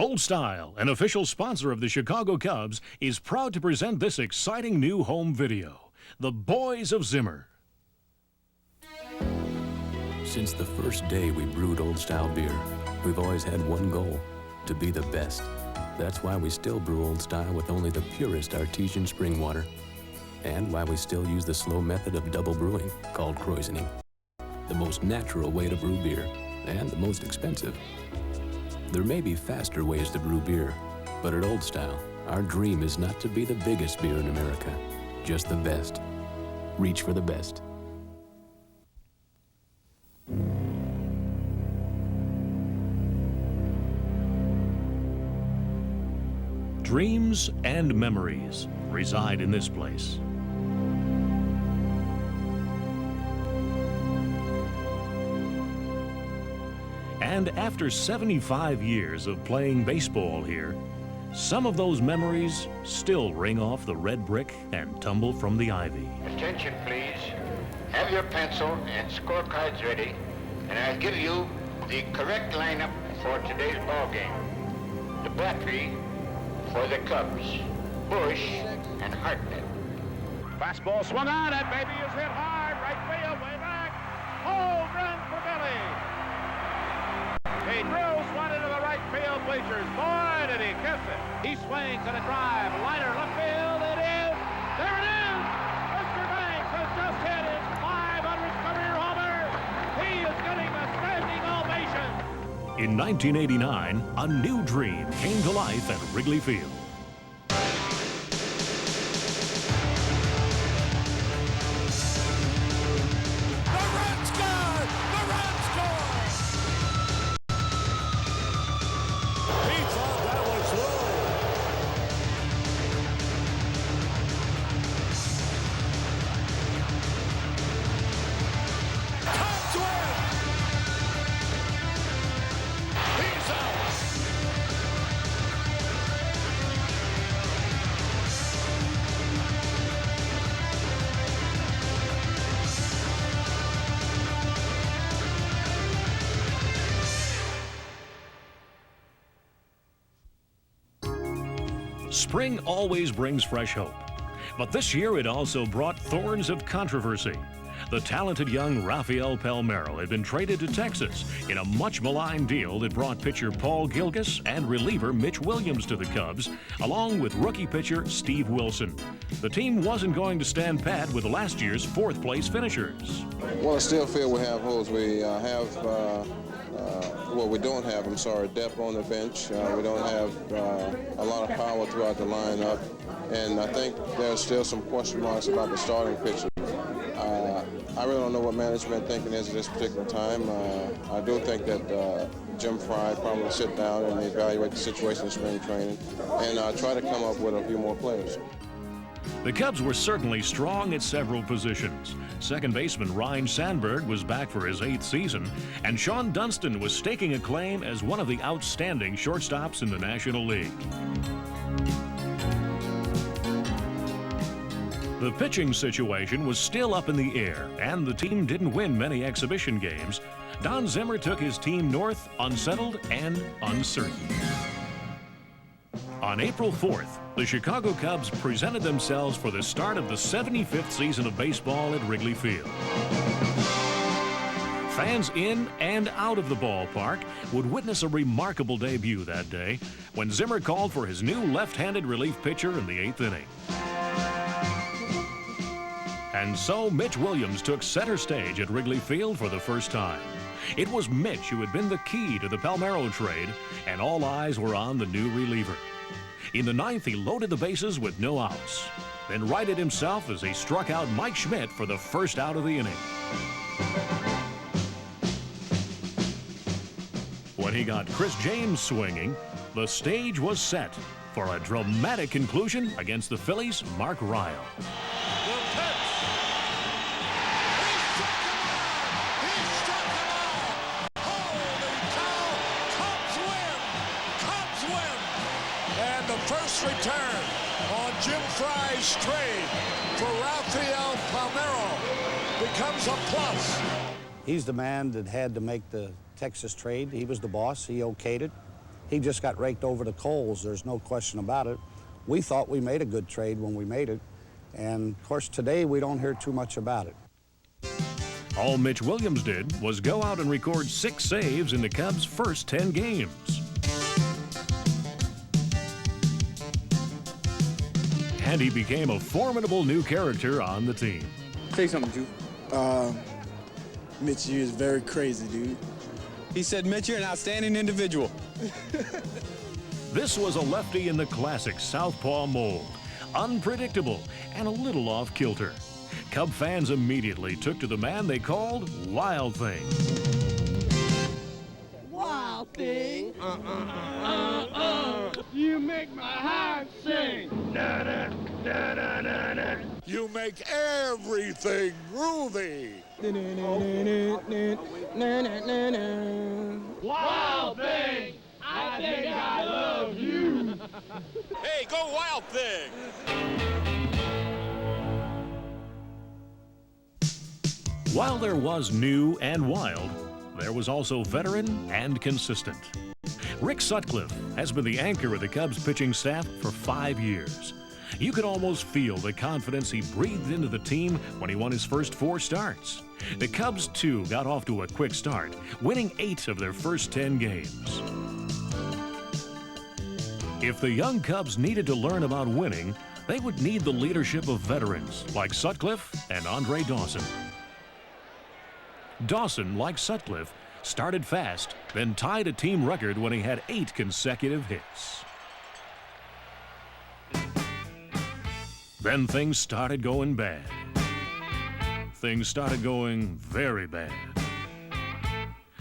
Old Style, an official sponsor of the Chicago Cubs, is proud to present this exciting new home video, The Boys of Zimmer. Since the first day we brewed Old Style beer, we've always had one goal, to be the best. That's why we still brew Old Style with only the purest artesian spring water, and why we still use the slow method of double brewing, called krausening. The most natural way to brew beer, and the most expensive. There may be faster ways to brew beer, but at Old Style, our dream is not to be the biggest beer in America, just the best. Reach for the best. Dreams and memories reside in this place. And after 75 years of playing baseball here, some of those memories still ring off the red brick and tumble from the ivy. Attention, please. Have your pencil and scorecards ready, and I'll give you the correct lineup for today's ball game. The battery for the Cubs, Bush and Hartnett. Fastball swung on, that baby is hit hard, right field, way back. Home run for Billy. He drills one into the right field bleachers. Boy, did he kiss it. He swings and a drive. Liner left field. It is. There it is. Mr. Banks has just hit his 500th career homer. He is getting a standing ovation. In 1989, a new dream came to life at Wrigley Field. Spring always brings fresh hope, but this year it also brought thorns of controversy. The talented young Rafael Palmeiro had been traded to Texas in a much maligned deal that brought pitcher Paul Gilgas and reliever Mitch Williams to the Cubs, along with rookie pitcher Steve Wilson. The team wasn't going to stand pat with last year's fourth-place finishers. Well, I still feel we have holes. We we don't have, depth on the bench. We don't have a lot of power throughout the lineup. And I think there's still some question marks about the starting pitcher. I really don't know what management thinking is at this particular time. I do think that Jim Fry probably will sit down and evaluate the situation in spring training and try to come up with a few more players. The Cubs were certainly strong at several positions. Second baseman Ryne Sandberg was back for his 8th season, and Sean Dunston was staking a claim as one of the outstanding shortstops in the National League. The pitching situation was still up in the air, and the team didn't win many exhibition games. Don Zimmer took his team north, unsettled and uncertain. On April 4th, the Chicago Cubs presented themselves for the start of the 75th season of baseball at Wrigley Field. Fans in and out of the ballpark would witness a remarkable debut that day when Zimmer called for his new left-handed relief pitcher in the 8th inning. And so Mitch Williams took center stage at Wrigley Field for the first time. It was Mitch who had been the key to the Palmeiro trade, and all eyes were on the new reliever. In the 9th, he loaded the bases with no outs, then righted himself as he struck out Mike Schmidt for the first out of the inning. When he got Chris James swinging, the stage was set for a dramatic conclusion against the Phillies' Mark Ryle. First return on Jim Fry's trade for Rafael Palmeiro becomes a plus. He's the man that had to make the Texas trade. He was the boss. He okayed it. he just got raked over the coals. There's no question about it. We thought we made a good trade when we made it. And, of course, today we don't hear too much about it. All Mitch Williams did was go out and record 6 saves in the Cubs' first 10 games. And he became a formidable new character on the team. Say something, Ju. Mitch, you is very crazy, dude. He said, Mitch, you're an outstanding individual. This was a lefty in the classic southpaw mold, unpredictable and a little off-kilter. Cub fans immediately took to the man they called Wild Thing. Wild Thing. You make my heart sing. You make everything groovy. Wild Thing. I think I love you. Hey, go Wild Thing. While there was new and wild, there was also veteran and consistent. Rick Sutcliffe has been the anchor of the Cubs pitching staff for 5 years. You could almost feel the confidence he breathed into the team when he won his first 4 starts. The Cubs, too, got off to a quick start, winning 8 of their first 10 games. If the young Cubs needed to learn about winning, they would need the leadership of veterans like Sutcliffe and Andre Dawson. Dawson, like Sutcliffe, started fast, then tied a team record when he had 8 consecutive hits. Then things started going bad. Things started going very bad.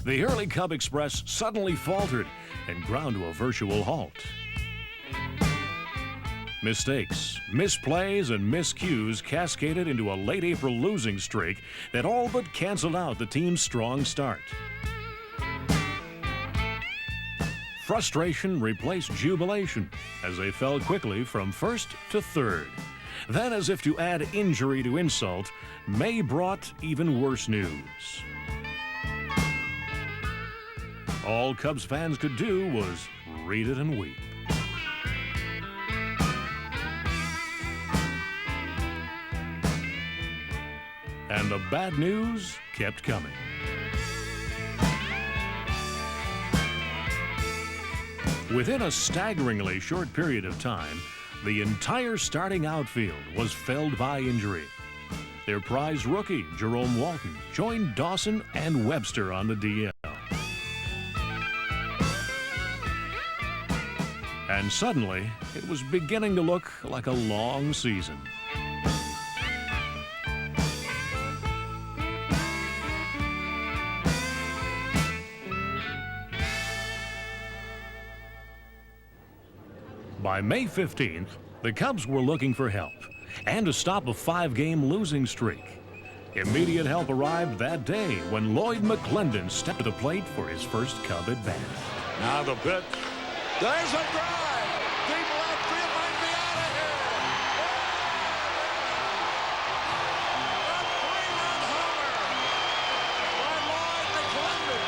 The early Cub Express suddenly faltered and ground to a virtual halt. Mistakes, misplays, and miscues cascaded into a late April losing streak that all but canceled out the team's strong start. Frustration replaced jubilation as they fell quickly from first to third. Then, as if to add injury to insult, May brought even worse news. All Cubs fans could do was read it and weep. And the bad news kept coming. Within a staggeringly short period of time, the entire starting outfield was felled by injury. Their prized rookie, Jerome Walton, joined Dawson and Webster on the DL. And suddenly, it was beginning to look like a long season. By May 15th, the Cubs were looking for help and to stop a 5-game losing streak. Immediate help arrived that day when Lloyd McClendon stepped to the plate for his first Cub at bat. Now the pitch. There's a drive. Deep left field might be out of here. A 3-run homer by Lloyd McClendon.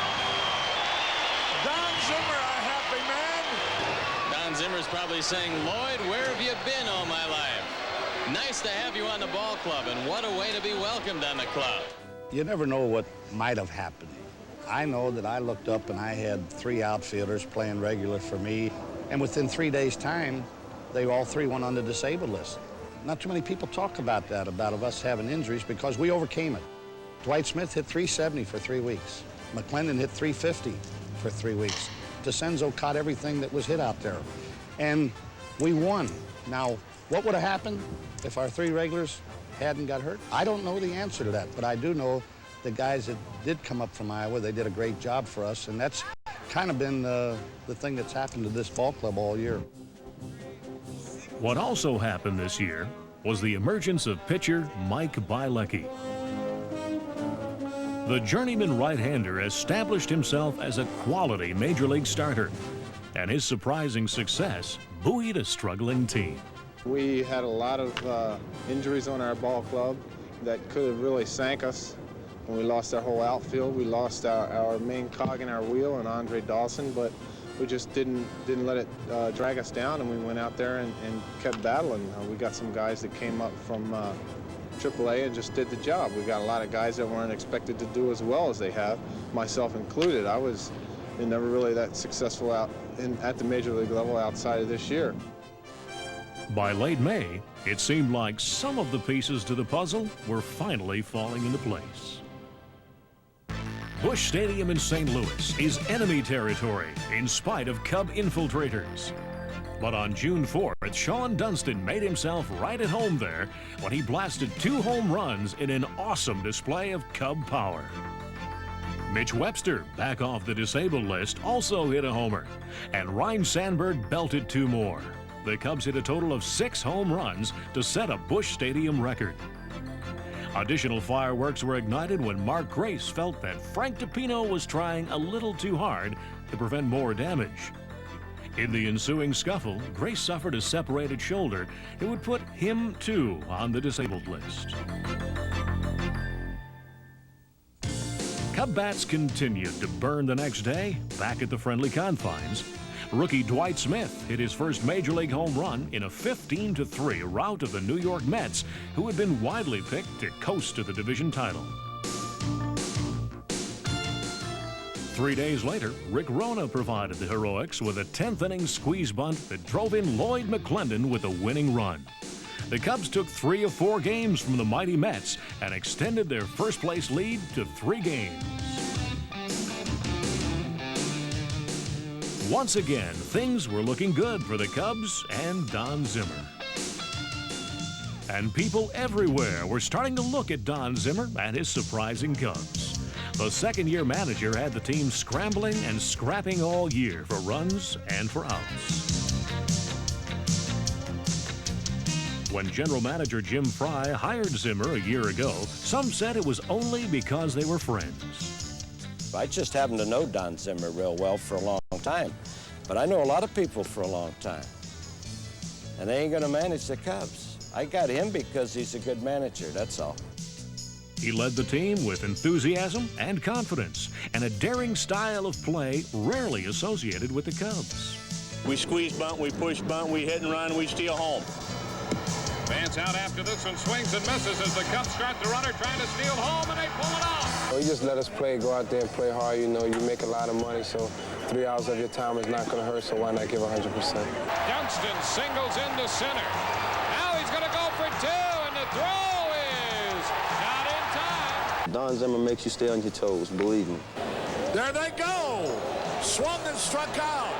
Don Zimmer, a happy man. Don Zimmer's probably saying, Lloyd, where have you been all my life? Nice to have you on the ball club, and what a way to be welcomed on the club. You never know what might have happened. I know that I looked up and I had 3 outfielders playing regular for me, and within 3 days' time, they all 3 went on the disabled list. Not too many people talk about that, about us having injuries, because we overcame it. Dwight Smith hit .370 for 3 weeks. McClendon hit .350 for 3 weeks. DeCenzo caught everything that was hit out there, and we won. Now, what would have happened if our 3 regulars hadn't got hurt? I don't know the answer to that, but I do know the guys that did come up from Iowa, they did a great job for us, and that's kind of been the thing that's happened to this ball club all year. What also happened this year was the emergence of pitcher Mike Bielecki. The journeyman right-hander established himself as a quality major league starter, and his surprising success buoyed a struggling team. We had a lot of injuries on our ball club that could have really sank us. When we lost our whole outfield, we lost our main cog in our wheel and Andre Dawson, but we just didn't let it drag us down, and we went out there and kept battling. We got some guys that came up from AAA and just did the job. We got a lot of guys that weren't expected to do as well as they have, myself included. I was never really that successful at the major league level outside of this year. By late May, it seemed like some of the pieces to the puzzle were finally falling into place. Busch Stadium in St. Louis is enemy territory in spite of Cub infiltrators. But on June 4th, Sean Dunston made himself right at home there when he blasted 2 home runs in an awesome display of Cub power. Mitch Webster, back off the disabled list, also hit a homer, and Ryne Sandberg belted 2 more. The Cubs hit a total of 6 home runs to set a Busch Stadium record. Additional fireworks were ignited when Mark Grace felt that Frank DiPino was trying a little too hard to prevent more damage. In the ensuing scuffle, Grace suffered a separated shoulder. It would put him, too, on the disabled list. Cub bats continued to burn the next day, back at the friendly confines. Rookie Dwight Smith hit his first Major League home run in a 15-3 rout of the New York Mets, who had been widely picked to coast to the division title. 3 days later, Rick Rona provided the heroics with a 10th-inning squeeze bunt that drove in Lloyd McClendon with a winning run. The Cubs took 3 of 4 games from the mighty Mets and extended their first-place lead to 3 games. Once again, things were looking good for the Cubs and Don Zimmer. And people everywhere were starting to look at Don Zimmer and his surprising Cubs. The second-year manager had the team scrambling and scrapping all year for runs and for outs. When general manager Jim Fry hired Zimmer a year ago, some said it was only because they were friends. I just happen to know Don Zimmer real well for a long time, but I know a lot of people for a long time, and they ain't gonna manage the Cubs. I got him because he's a good manager, that's all. He led the team with enthusiasm and confidence, and a daring style of play rarely associated with the Cubs. We squeeze bunt, we push bunt, we hit and run, we steal home. Vance out after this one, swings and misses as the Cubs start the runner, trying to steal home, and they pull it off. You just let us play, go out there and play hard. You know, you make a lot of money, so 3 hours of your time is not going to hurt, so why not give 100%? Dunston singles into center. Now he's going to go for 2, and the throw is not in time. Don Zimmer makes you stay on your toes, believe me. There they go. Swung and struck out.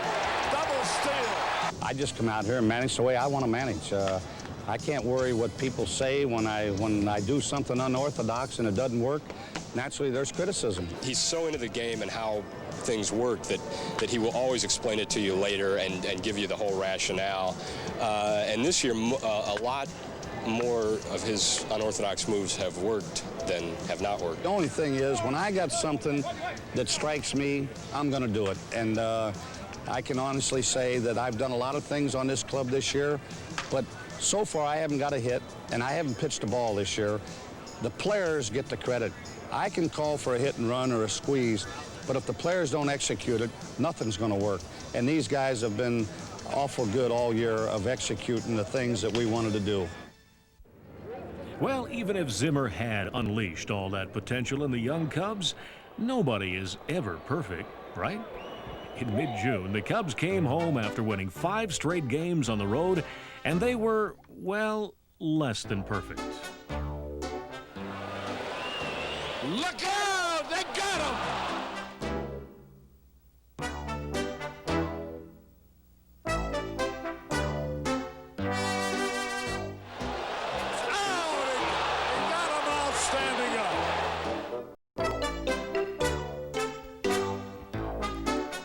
Double steal. I just come out here and manage the way I want to manage. I can't worry what people say when I do something unorthodox and it doesn't work. Naturally, there's criticism. He's so into the game and how things work that he will always explain it to you later and give you the whole rationale. And this year, a lot more of his unorthodox moves have worked than have not worked. The only thing is, when I got something that strikes me, I'm going to do it. And I can honestly say that I've done a lot of things on this club this year, but so far I haven't got a hit, and I haven't pitched a ball this year. The players get the credit. I can call for a hit and run or a squeeze, but if the players don't execute it, nothing's going to work. And these guys have been awful good all year of executing the things that we wanted to do. Well, even if Zimmer had unleashed all that potential in the young Cubs, nobody is ever perfect, right? In mid-June, the Cubs came home after winning 5 straight games on the road, and they were, well, less than perfect. Look out! They got him!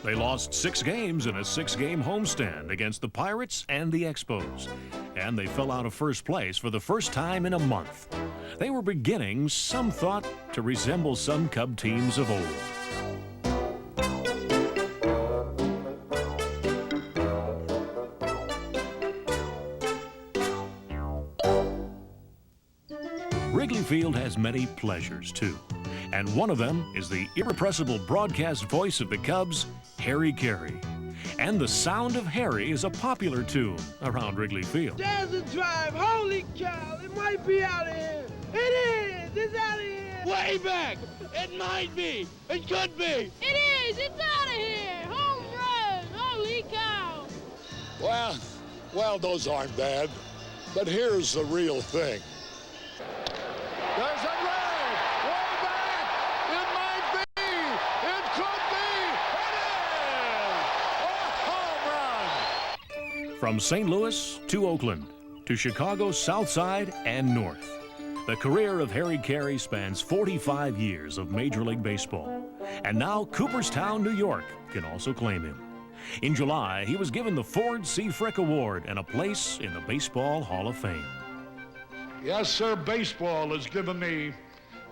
They lost 6 games in a 6-game homestand against the Pirates and the Expos, and they fell out of first place for the first time in a month. They were beginning, some thought, to resemble some Cub teams of old. Wrigley Field has many pleasures, too. And one of them is the irrepressible broadcast voice of the Cubs, Harry Carey. And the sound of Harry is a popular tune around Wrigley Field. There's a drive. Holy cow. It might be out of here. It is. It's out of here. Way back. It might be. It could be. It is. It's out of here. Home run. Holy cow. Well, those aren't bad. But here's the real thing. There's a drive. Way back. It might be. It could be. It is. A home run. From St. Louis to Oakland, to Chicago's South Side and North, the career of Harry Carey spans 45 years of Major League Baseball. And now Cooperstown, New York can also claim him. In July, he was given the Ford C. Frick Award and a place in the Baseball Hall of Fame. Yes, sir, baseball has given me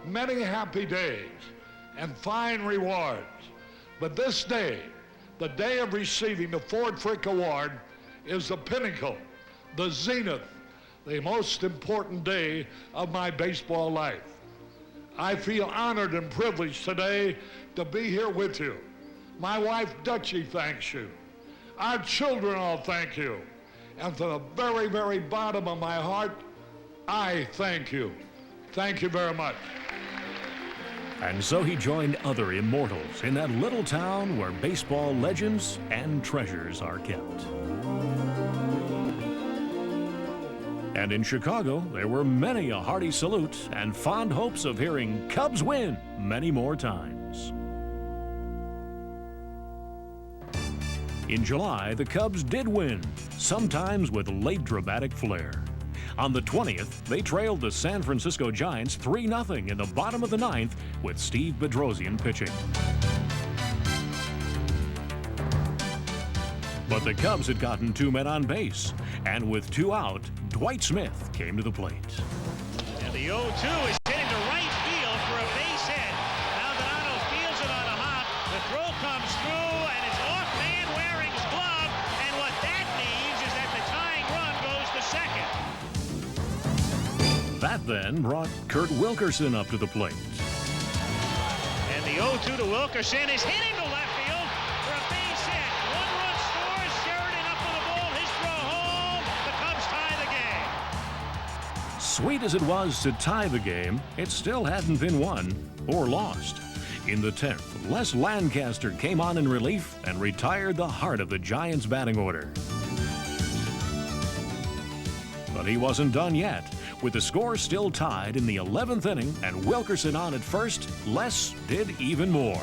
many happy days and fine rewards. But this day, the day of receiving the Ford Frick Award, is the pinnacle, the zenith, the most important day of my baseball life. I feel honored and privileged today to be here with you. My wife, Dutchie, thanks you. Our children all thank you. And from the very, very bottom of my heart, I thank you. Thank you very much. And so he joined other immortals in that little town where baseball legends and treasures are kept. And in Chicago, there were many a hearty salute and fond hopes of hearing Cubs win many more times. In July, the Cubs did win, sometimes with late dramatic flair. On the 20th, they trailed the San Francisco Giants 3-0 in the bottom of the 9th with Steve Bedrosian pitching. But the Cubs had gotten 2 men on base, and with 2 out, Dwight Smith came to the plate. And the 0-2 is hitting to right field for a base hit. Now Donato fields it on a hop. The throw comes through, and it's off man wearing his glove. And what that means is that the tying run goes to second. That then brought Kurt Wilkerson up to the plate. And the 0-2 to Wilkerson is hitting to left field for a base hit. 1-run scores. Sheridan up with the ball. His throw home. The Cubs tie the game. Sweet as it was to tie the game, it still hadn't been won or lost. In the 10th, Les Lancaster came on in relief and retired the heart of the Giants' batting order. But he wasn't done yet. With the score still tied in the 11th inning and Wilkerson on at first, Les did even more.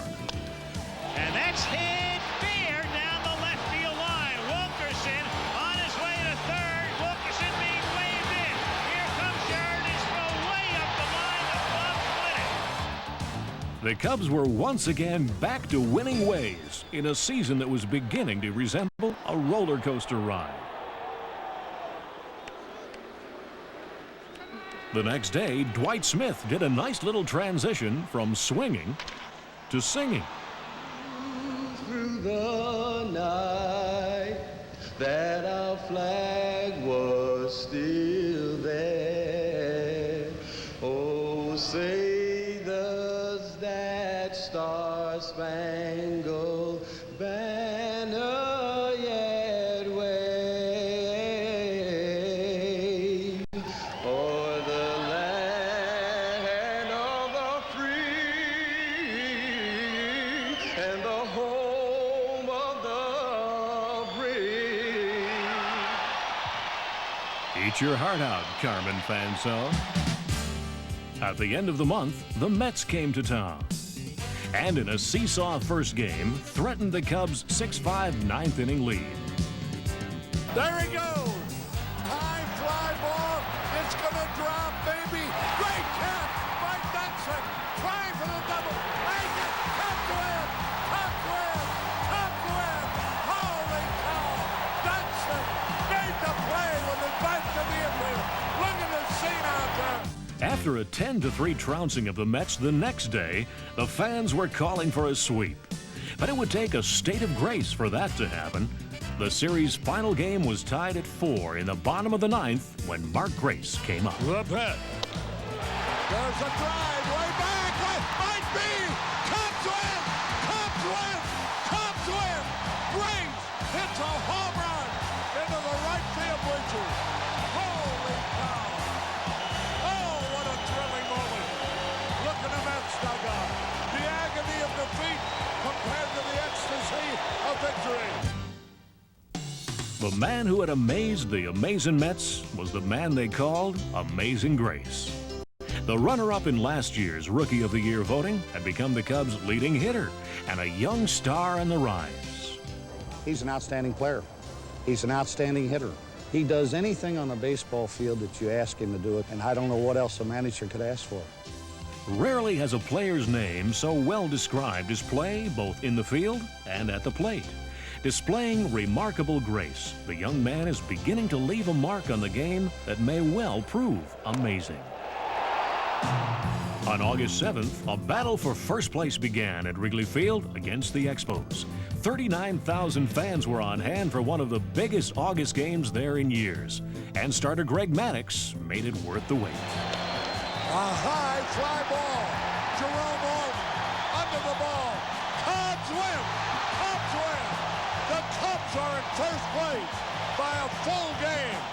And that's hit fair down the left field line. Wilkerson on his way to third. Wilkerson being waved in. Here comes Sheridan's throw way up the line. The Cubs win it. The Cubs were once again back to winning ways in a season that was beginning to resemble a roller coaster ride. The next day, Dwight Smith did a nice little transition from swinging to singing. Through the night that our flag was still there. Oh, say does that star-spangled banner yet wave o'er the land of the free and the home of the brave. Eat your heart out, Carmen Fansone. At the end of the month, the Mets came to town. And in a seesaw first game, threatened the Cubs' 6-5 ninth inning lead. There he goes. High fly ball. It's going to drop, baby. Great catch by Dutchie. Trying for the double. Make it. Cubs win. Cubs win. Cubs win. Holy cow. Dutchie made the play with the bunt to the infield. Look at the scene out there. After a 10-3 trouncing of the Mets the next day, the fans were calling for a sweep. But it would take a state of grace for that to happen. The series' final game was tied at 4 in the bottom of the 9th when Mark Grace came up. The pet. There's a drive way back. Might be. Cubs win. Cubs win. Cubs win. Grace pitches. Holy cow! Oh, what a thrilling moment. Look at the Mets dugout. The agony of defeat compared to the ecstasy of victory. The man who had amazed the amazing Mets was the man they called Amazing Grace. The runner-up in last year's Rookie of the Year voting had become the Cubs' leading hitter and a young star on the rise. He's an outstanding player. He's an outstanding hitter. He does anything on the baseball field that you ask him to do it, and I don't know what else a manager could ask for. Rarely has a player's name so well described his play both in the field and at the plate. Displaying remarkable grace, the young man is beginning to leave a mark on the game that may well prove amazing. On August 7th, a battle for first place began at Wrigley Field against the Expos. 39,000 fans were on hand for one of the biggest August games there in years. And starter Greg Maddox made it worth the wait. A high fly ball. Jerome Walton under the ball. Cubs win. Cubs win. The Cubs are in first place by a full game.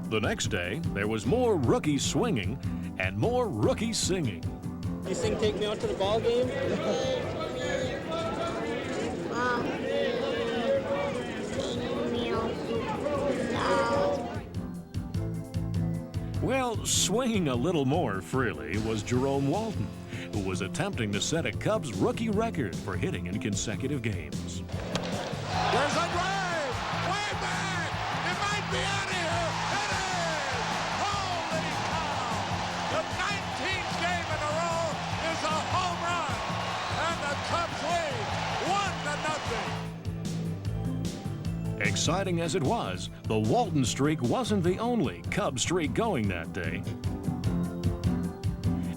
The next day, there was more rookie swinging and more rookie singing. You sing "Take Me Out to the Ball Game"? Well, swinging a little more freely was Jerome Walton, who was attempting to set a Cubs rookie record for hitting in consecutive games. There's a drive! Way back! It might be out of here! It is! Holy cow! The 19th game in a row is a home run! And the Cubs lead 1-0. Exciting as it was, the Walton streak wasn't the only Cub streak going that day.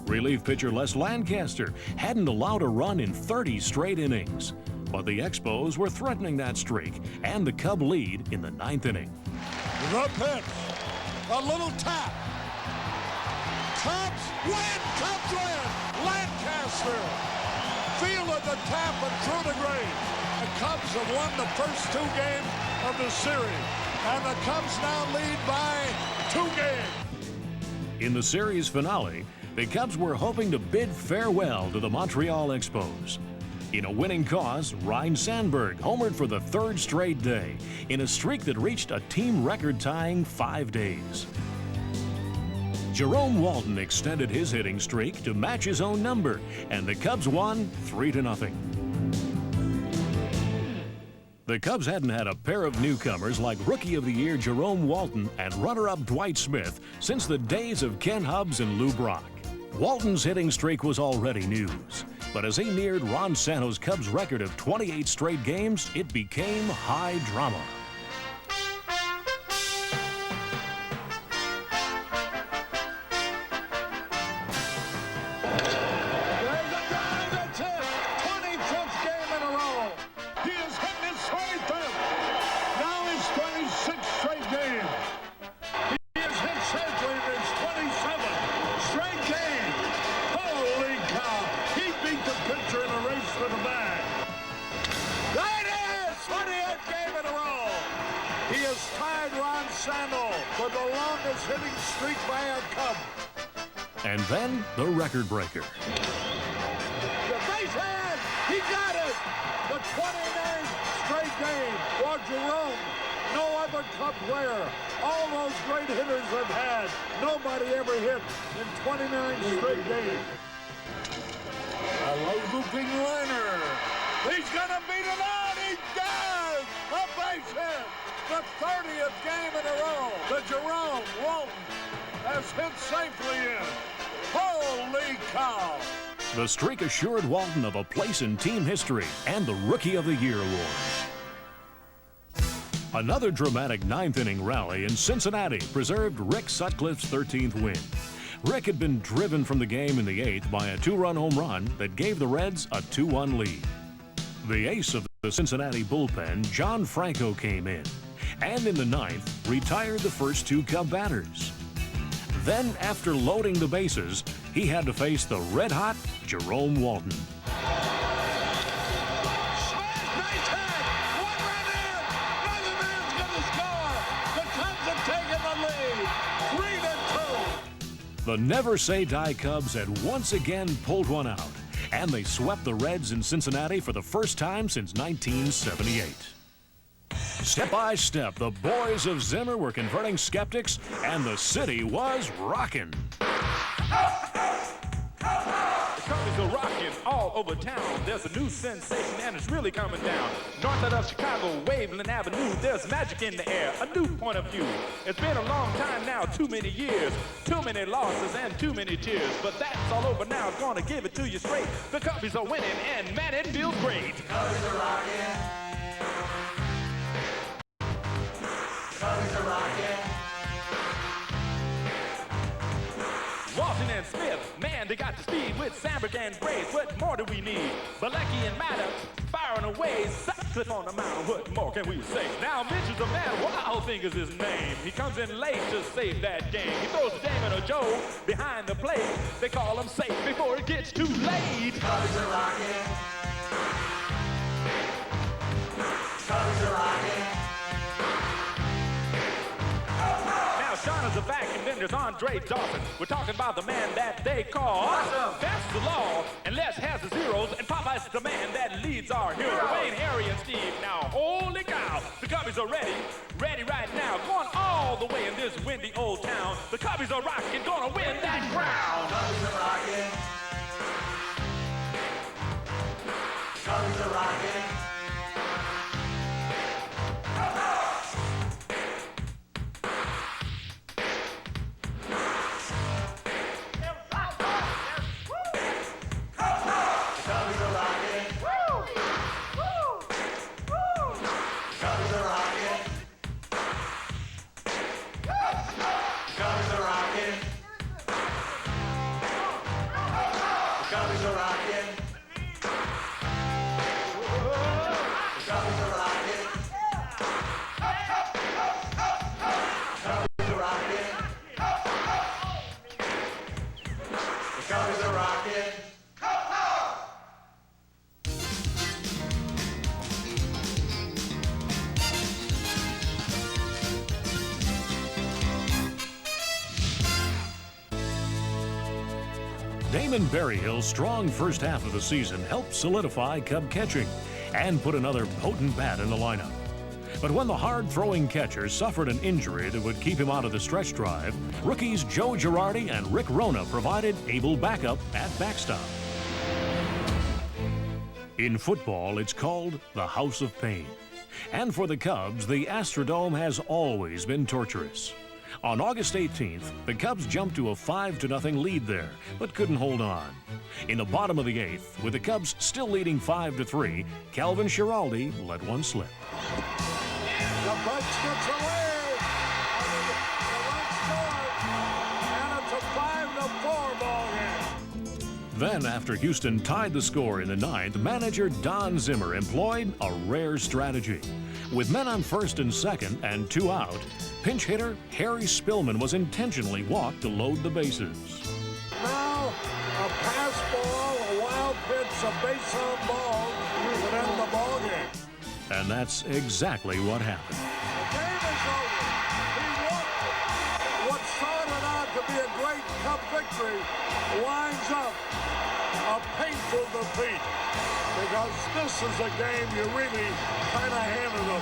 Relief pitcher Les Lancaster hadn't allowed a run in 30 straight innings. But the Expos were threatening that streak and the Cub lead in the 9th inning. The pitch. A little tap. Cubs win! Cubs win! Lancaster fielded the tap and threw the grave. The Cubs have won the first 2 games of the series. And the Cubs now lead by 2 games. In the series finale, the Cubs were hoping to bid farewell to the Montreal Expos. In a winning cause, Ryne Sandberg homered for the 3rd straight day in a streak that reached a team record-tying 5 days. Jerome Walton extended his hitting streak to match his own number, and the Cubs won 3-0. The Cubs hadn't had a pair of newcomers like Rookie of the Year Jerome Walton and runner-up Dwight Smith since the days of Ken Hubbs and Lou Brock. Walton's hitting streak was already news, but as he neared Ron Santo's Cubs record of 28 straight games, it became high drama. There's a drive that's hit. 25th game in a row. He is hitting his 25th. Now his 26th straight game. He has hit safely in his 27th straight game. Holy cow. He beat the pitcher in a race for the bag. That is 28th game in a row. He has tied Ron Santo for the longest hitting streak by a Cub. And then the record breaker. The base hit! He got it! The 29th straight game for Jerome. No other Cub player. All those great hitters have had. Nobody ever hit in 29 straight games. A low looping liner. He's gonna beat it out! He does! A base hit! The 30th game in a row. The Jerome Walton has hit safely in. Holy cow! The streak assured Walton of a place in team history and the Rookie of the Year award. Another dramatic 9th inning rally in Cincinnati preserved Rick Sutcliffe's 13th win. Rick had been driven from the game in the 8th by a 2-run home run that gave the Reds a 2-1 lead. The ace of the Cincinnati bullpen, John Franco, came in, and in the 9th, retired the first 2 Cub batters. Then, after loading the bases, he had to face the red-hot Jerome Walton. Smash base hit! 1 run in! Another man's gonna score! The Cubs have The Never Say Die Cubs had once again pulled one out, and they swept the Reds in Cincinnati for the first time since 1978. Step by step, the boys of Zimmer were converting skeptics, and the city was rocking. The Cubbies are rocking all over town. There's a new sensation and it's really coming down. North of Chicago, Waveland Avenue, there's magic in the air, a new point of view. It's been a long time now, too many years, too many losses and too many tears. But that's all over now, gonna give it to you straight. The Cubbies are winning and man, it feels great. The Cubbies are rocking. Cubbies are rocking. Walton and Smith, man, they got the speed with Sandberg and Maddox. What more do we need? Wrigley and Maddox, firing away. Sutcliffe on the mound, what more can we say? Now Mitch is a man, Wild Thing is his name. He comes in late to save that game. He throws to Damon or Joe behind the plate. They call him safe before it gets too late. Cubbies are rocking. Cubbies are rocking. Shauna's a back, and then there's Andre Dawson. We're talking about the man that they call awesome. That's the law, and Les has the zeros, and Popeye's the man that leads our hero. Wayne, Harry, and Steve. Now, holy cow, the Cubbies are ready right now, going all the way in this windy old town. The Cubbies are rocking, gonna win that crown. Cubbies are rocking. Cubbies are rocking. Damon Berryhill's strong first half of the season helped solidify Cub catching and put another potent bat in the lineup. But when the hard-throwing catcher suffered an injury that would keep him out of the stretch drive, rookies Joe Girardi and Rick Rona provided able backup at backstop. In football, it's called the House of Pain. And for the Cubs, the Astrodome has always been torturous. On August 18th, the Cubs jumped to a 5-0 lead there, but couldn't hold on. In the bottom of the 8th, with the Cubs still leading 5-3, Calvin Schiraldi let one slip. The bunch gets away. The run scores, and it's a 5-4 ball game. Then, after Houston tied the score in the 9th, manager Don Zimmer employed a rare strategy. With men on first and second and 2 out, pinch hitter Harry Spillman was intentionally walked to load the bases. Now, a pass ball, a wild pitch, a base on ball would end the ball game. And that's exactly what happened. The game is over. He won. What started out to be a great Cub victory winds up a painful defeat, because this is a game you really kind of handed them.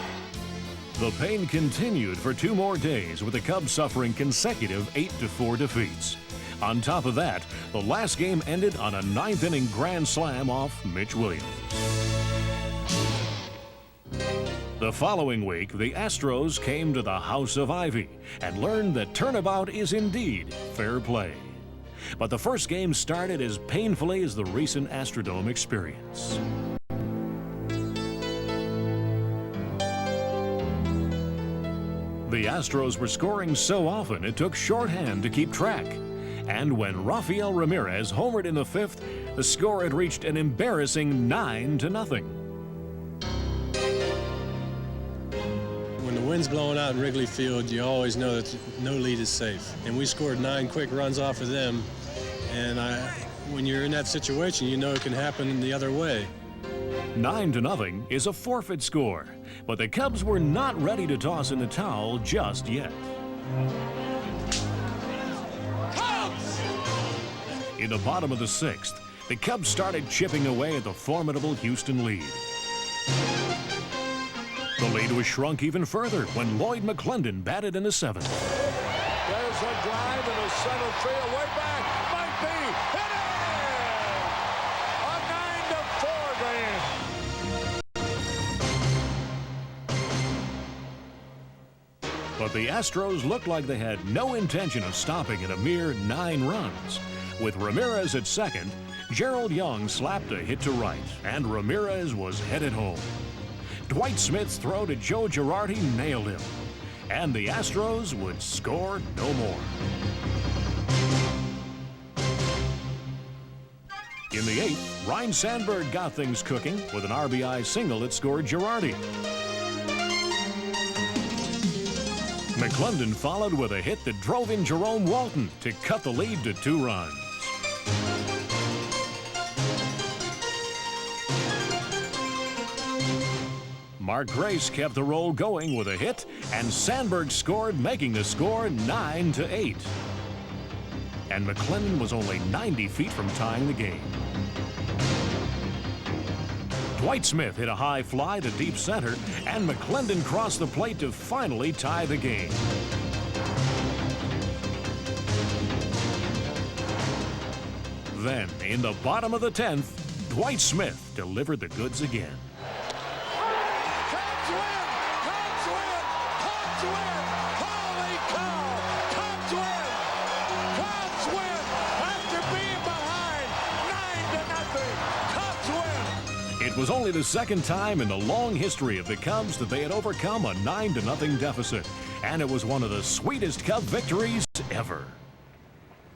The pain continued for 2 more days, with the Cubs suffering consecutive 8-4 defeats. On top of that, the last game ended on a 9th-inning grand slam off Mitch Williams. The following week, the Astros came to the House of Ivy and learned that turnabout is indeed fair play. But the first game started as painfully as the recent Astrodome experience. The Astros were scoring so often it took shorthand to keep track. And when Rafael Ramirez homered in the 5th, the score had reached an embarrassing 9-0. When the wind's blowing out in Wrigley Field, you always know that no lead is safe. And we scored 9 quick runs off of them. And when you're in that situation, you know it can happen the other way. 9-0 is a forfeit score, but the Cubs were not ready to toss in the towel just yet. Cubs! In the bottom of the 6th, the Cubs started chipping away at the formidable Houston lead. The lead was shrunk even further when Lloyd McClendon batted in the 7th. There's a drive in the center field, way back, might be, hit it! A 9-4 game. But the Astros looked like they had no intention of stopping at a mere 9 runs. With Ramirez at second, Gerald Young slapped a hit to right, and Ramirez was headed home. Dwight Smith's throw to Joe Girardi nailed him, and the Astros would score no more. In the 8th, Ryne Sandberg got things cooking with an RBI single that scored Girardi. McClendon followed with a hit that drove in Jerome Walton to cut the lead to 2 runs. Mark Grace kept the roll going with a hit, and Sandberg scored, making the score 9-8. And McClendon was only 90 feet from tying the game. Dwight Smith hit a high fly to deep center, and McClendon crossed the plate to finally tie the game. Then, in the bottom of the 10th, Dwight Smith delivered the goods again. It was only the 2nd time in the long history of the Cubs that they had overcome a 9-0 deficit, and it was one of the sweetest Cub victories ever.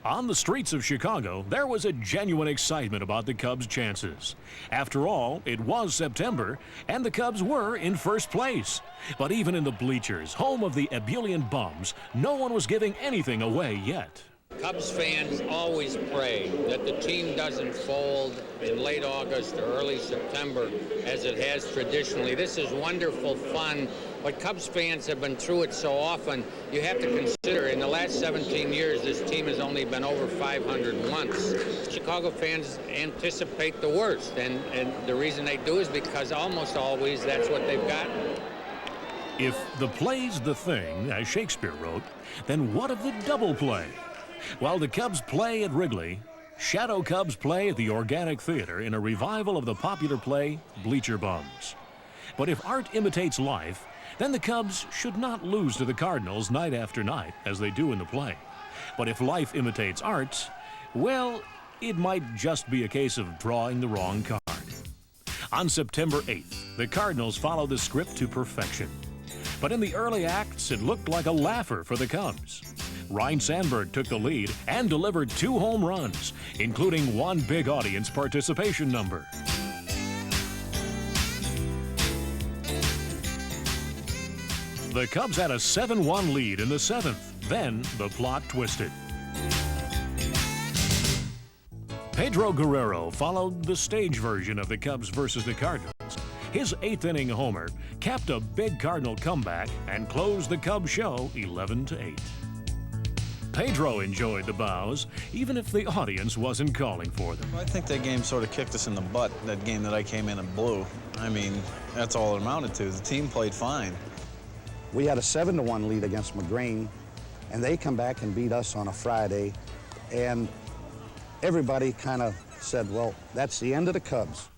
On the streets of Chicago, there was a genuine excitement about the Cubs' chances. After all, it was September, and the Cubs were in first place. But even in the bleachers, home of the ebullient Bums, no one was giving anything away yet. Cubs fans always pray that the team doesn't fold in late August or early September as it has traditionally. This is wonderful fun, but Cubs fans have been through it so often. You have to consider in the last 17 years this team has only been over 500 once. Chicago fans anticipate the worst, and the reason they do is because almost always that's what they've got. If the play's the thing, as Shakespeare wrote, then what of the double play? While the Cubs play at Wrigley, Shadow Cubs play at the Organic Theater in a revival of the popular play Bleacher Bums. But if art imitates life, then the Cubs should not lose to the Cardinals night after night, as they do in the play. But if life imitates art, well, it might just be a case of drawing the wrong card. On September 8th, the Cardinals followed the script to perfection. But in the early acts, it looked like a laugher for the Cubs. Ryne Sandberg took the lead and delivered 2 home runs, including one big audience participation number. The Cubs had a 7-1 lead in the 7th. Then the plot twisted. Pedro Guerrero followed the stage version of the Cubs versus the Cardinals. His 8th-inning homer capped a big Cardinal comeback and closed the Cubs show 11-8. Pedro enjoyed the bows, even if the audience wasn't calling for them. I think that game sort of kicked us in the butt, that game that I came in and blew. I mean, that's all it amounted to. The team played fine. We had a 7-1 lead against McGrane, and they come back and beat us on a Friday, and everybody kind of said, well, that's the end of the Cubs.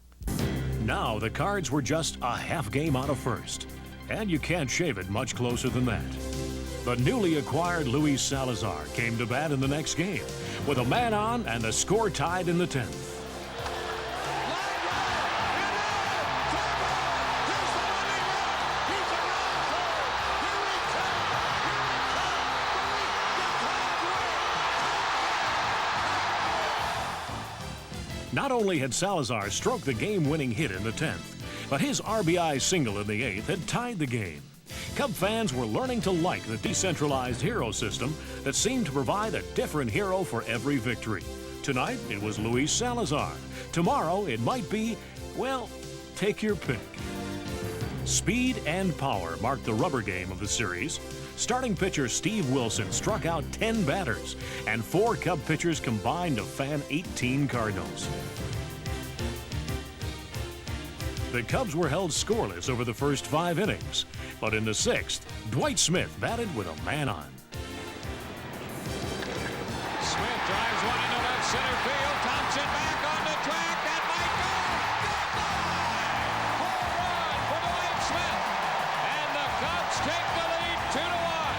Now the Cards were just a half game out of first, and you can't shave it much closer than that. The newly acquired Luis Salazar came to bat in the next game with a man on and the score tied in the 10th. Not only had Salazar stroked the game-winning hit in the 10th, but his RBI single in the 8th had tied the game. Cub fans were learning to like the decentralized hero system that seemed to provide a different hero for every victory. Tonight, it was Luis Salazar. Tomorrow, it might be, well, take your pick. Speed and power marked the rubber game of the series. Starting pitcher Steve Wilson struck out 10 batters, and 4 Cub pitchers combined to fan 18 Cardinals. The Cubs were held scoreless over the first 5 innings, but in the 6th, Dwight Smith batted with a man on. Smith drives one into left center field. Thompson back on the track. That might go. Goodbye! Home run for Dwight Smith. And the Cubs take the lead 2-1.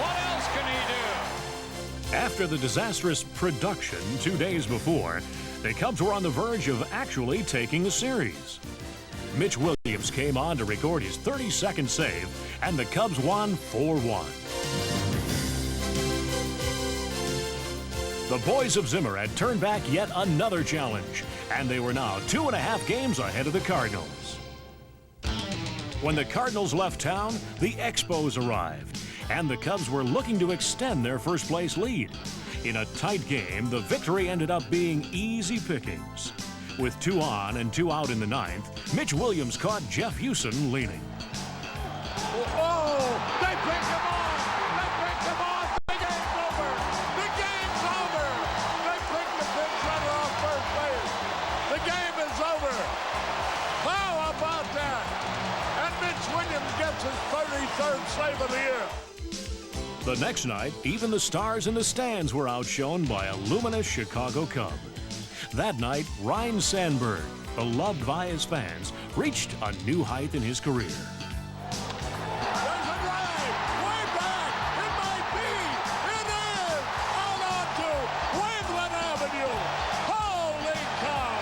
What else can he do? After the disastrous production 2 days before, the Cubs were on the verge of actually taking the series. Mitch Williams came on to record his 32nd save, and the Cubs won 4-1. The boys of Zimmer had turned back yet another challenge, and they were now 2.5 games ahead of the Cardinals. When the Cardinals left town, the Expos arrived, and the Cubs were looking to extend their first-place lead. In a tight game, the victory ended up being easy pickings. With 2 on and 2 out in the 9th, Mitch Williams caught Jeff Hewson leaning. Oh, they picked him off! They picked him off! The game's over! The game's over! They picked the pinch runner off first base. The game is over! How about that? And Mitch Williams gets his 33rd save of the year. The next night, even the stars in the stands were outshone by a luminous Chicago Cub. That night, Ryne Sandberg, beloved by his fans, reached a new height in his career. There's a drive! Way back! It might be! It is! Out onto Waveland Avenue! Holy cow!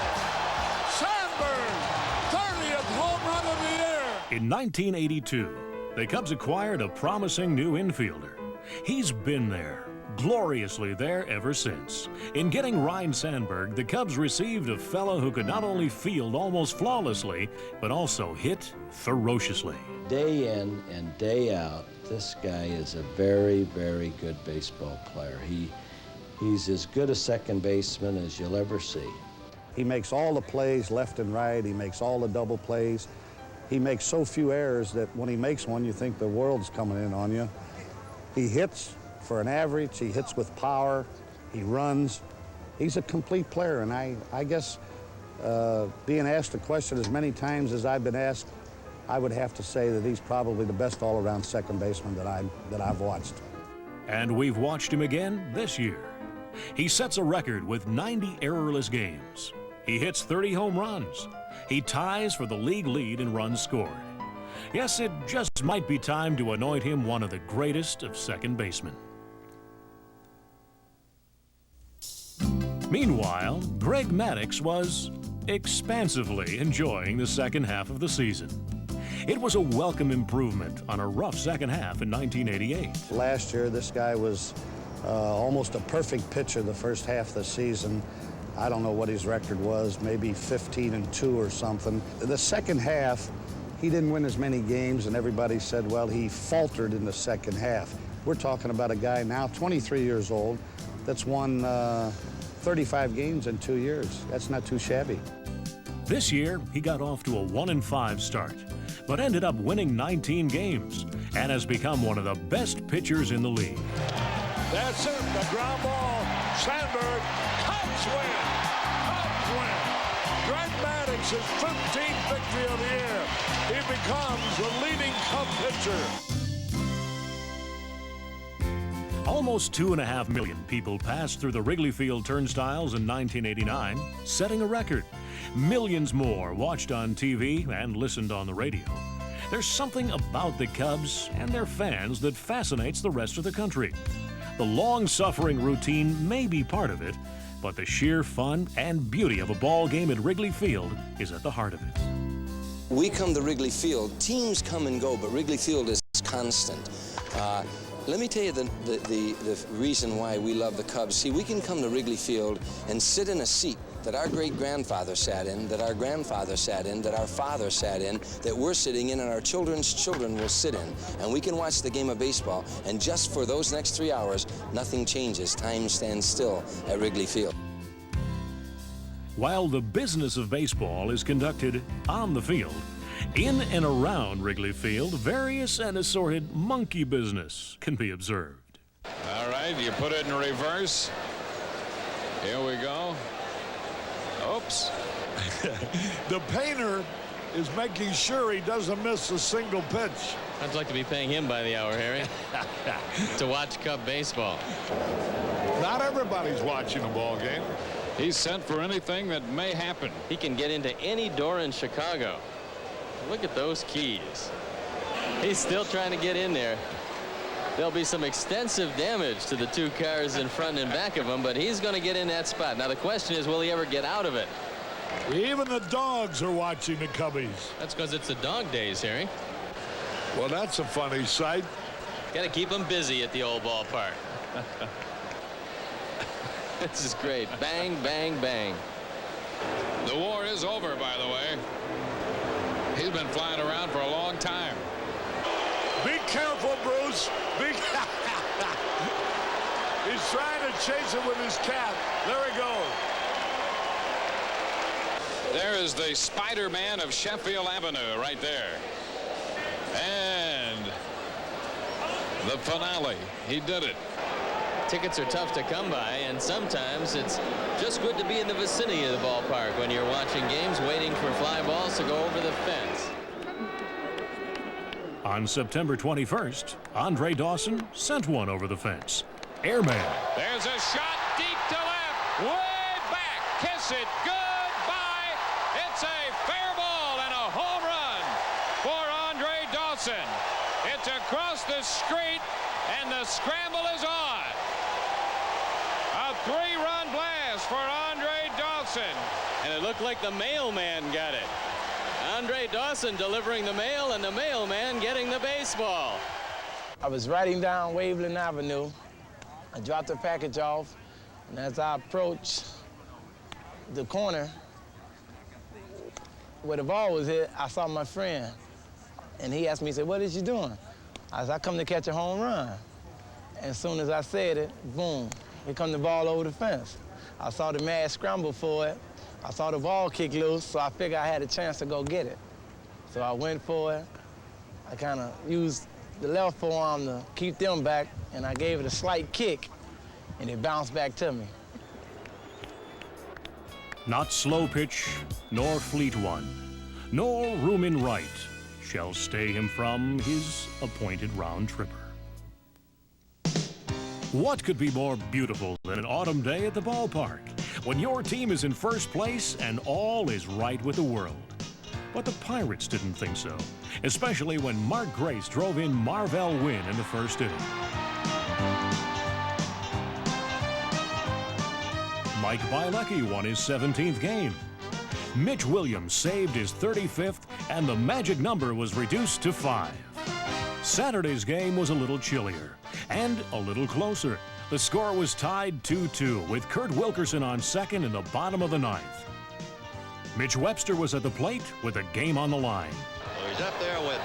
Sandberg, 30th home run of the year! In 1982, the Cubs acquired a promising new infielder. He's been there, gloriously there ever since. In getting Ryne Sandberg, the Cubs received a fellow who could not only field almost flawlessly, but also hit ferociously. Day in and day out, this guy is a very, very good baseball player. He's as good a second baseman as you'll ever see. He makes all the plays left and right. He makes all the double plays. He makes so few errors that when he makes one, you think the world's coming in on you. He hits for an average, he hits with power, he runs. He's a complete player, and I guess being asked the question as many times as I've been asked, I would have to say that he's probably the best all-around second baseman that I've watched. And we've watched him again this year. He sets a record with 90 errorless games. He hits 30 home runs. He ties for the league lead in runs scored. Yes, it just might be time to anoint him one of the greatest of second basemen. Meanwhile, Greg Maddox was expansively enjoying the second half of the season. It was a welcome improvement on a rough second half in 1988. Last year, this guy was almost a perfect pitcher the first half of the season. I don't know what his record was, maybe 15-2 or something. The second half, he didn't win as many games, and everybody said, well, he faltered in the second half. We're talking about a guy now, 23 years old, that's won 35 games in 2 years. That's not too shabby. This year, he got off to a 1-5 start, but ended up winning 19 games and has become one of the best pitchers in the league. That's it, the ground ball. Sandberg, Cubs win. Cubs win. Greg Maddox, his 15th victory of the year. He becomes the leading Cub pitcher. Almost 2.5 million people passed through the Wrigley Field turnstiles in 1989, setting a record. Millions more watched on TV and listened on the radio. There's something about the Cubs and their fans that fascinates the rest of the country. The long-suffering routine may be part of it, but the sheer fun and beauty of a ball game at Wrigley Field is at the heart of it. We come to Wrigley Field, teams come and go, but Wrigley Field is constant. Let me tell you the reason why we love the Cubs. See, we can come to Wrigley Field and sit in a seat that our great-grandfather sat in, that our grandfather sat in, that our father sat in, that we're sitting in, and our children's children will sit in. And we can watch the game of baseball, and just for those next 3 hours, nothing changes. Time stands still at Wrigley Field. While the business of baseball is conducted on the field, In and around Wrigley Field, various and assorted monkey business can be observed. All right, you put it in reverse. Here we go. Oops. The painter is making sure he doesn't miss a single pitch. I'd like to be paying him by the hour, Harry, to watch Cub baseball. Not everybody's watching a ball game. He's sent for anything that may happen. He can get into any door in Chicago. Look at those keys. He's still trying to get in there. There'll be some extensive damage to the two cars in front and back of him, but he's going to get in that spot. Now the question is, will he ever get out of it? Even the dogs are watching the Cubbies. That's because it's the dog days, Harry. Well, that's a funny sight. Got to keep them busy at the old ballpark. This is great. Bang, bang, bang. The war is over, by the way. He's been flying around for a long time. Be careful, Bruce. He's trying to chase it with his cap. There he goes. There is the Spider-Man of Sheffield Avenue right there. And the finale. He did it. Tickets are tough to come by, and sometimes it's just good to be in the vicinity of the ballpark when you're watching games, waiting for fly balls to go over the fence. On September 21st, Andre Dawson sent one over the fence. Airman. There's a shot deep to left, way back. Kiss it goodbye. It's a fair ball and a home run for Andre Dawson. It's across the street, and the scramble is on. A three-run blast for Andre Dawson. And it looked like the mailman got it. Andre Dawson delivering the mail, and the mailman getting the baseball. I was riding down Waveland Avenue. I dropped the package off, and as I approached the corner where the ball was hit, I saw my friend. And he asked me, he said, "What is you doing?" I said, "I come to catch a home run." And as soon as I said it, boom, here come the ball over the fence. I saw the man scramble for it. I saw the ball kick loose, so I figured I had a chance to go get it. So I went for it. I kind of used the left forearm to keep them back, and I gave it a slight kick, and it bounced back to me. Not slow pitch, nor fleet one, nor room in right shall stay him from his appointed round tripper. What could be more beautiful than an autumn day at the ballpark when your team is in first place and all is right with the world? But the Pirates didn't think so, especially when Mark Grace drove in Marvell Wynn in the first inning. Mike Bielecki won his 17th game. Mitch Williams saved his 35th, and the magic number was reduced to 5. Saturday's game was a little chillier and a little closer. The score was tied 2-2 with Kurt Wilkerson on second in the bottom of the 9th. Mitch Webster was at the plate with the game on the line. Well, he's up there with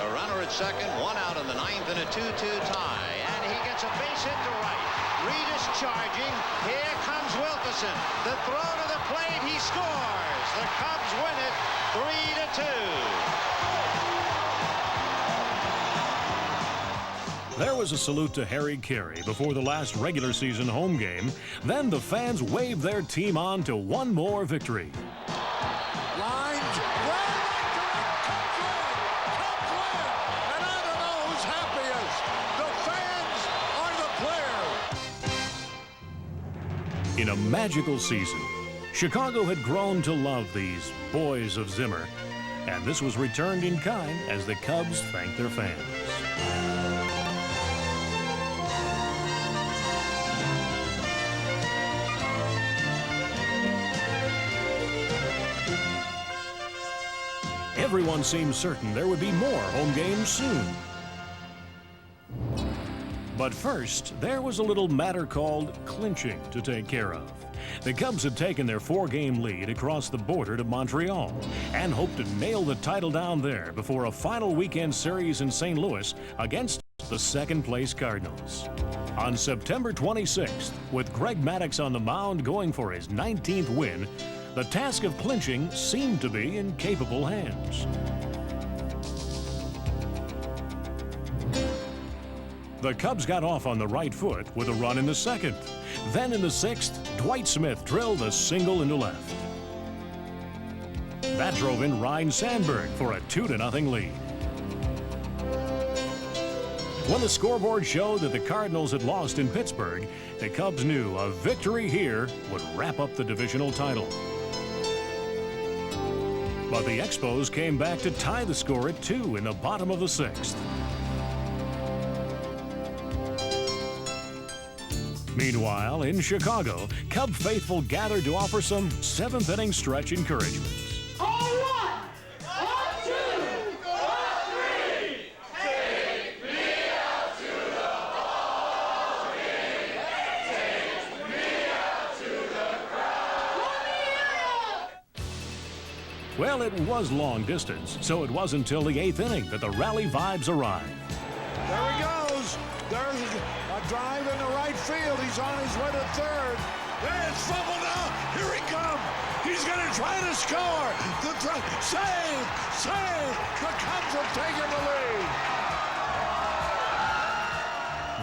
a runner at second, one out in the 9th, and a 2-2 tie. And he gets a base hit to right. Reed is charging. Here comes Wilkerson. The throw to the plate. He scores. The Cubs win it 3-2. There was a salute to Harry Carey before the last regular season home game. Then the fans waved their team on to one more victory. Lines, Cubs win, and I don't know who's happiest, the fans or the players. In a magical season, Chicago had grown to love these boys of Zimmer, and this was returned in kind as the Cubs thanked their fans. Everyone seemed certain there would be more home games soon. But first, there was a little matter called clinching to take care of. The Cubs had taken their 4-game lead across the border to Montreal and hoped to nail the title down there before a final weekend series in St. Louis against the second-place Cardinals. On September 26th, with Greg Maddox on the mound going for his 19th win, the task of clinching seemed to be in capable hands. The Cubs got off on the right foot with a run in the second. Then in the sixth, Dwight Smith drilled a single into left. That drove in Ryan Sandberg for a 2-0 lead. When the scoreboard showed that the Cardinals had lost in Pittsburgh, the Cubs knew a victory here would wrap up the divisional title. But the Expos came back to tie the score at 2 in the bottom of the sixth. Meanwhile, in Chicago, Cub faithful gathered to offer some seventh-inning stretch encouragement. Well, it was long distance, so it wasn't until the eighth inning that the rally vibes arrived. There he goes. There's a drive into right field. He's on his way to third. There's fumble now. Here he comes. He's going to try to score. Save! The Cubs have taken the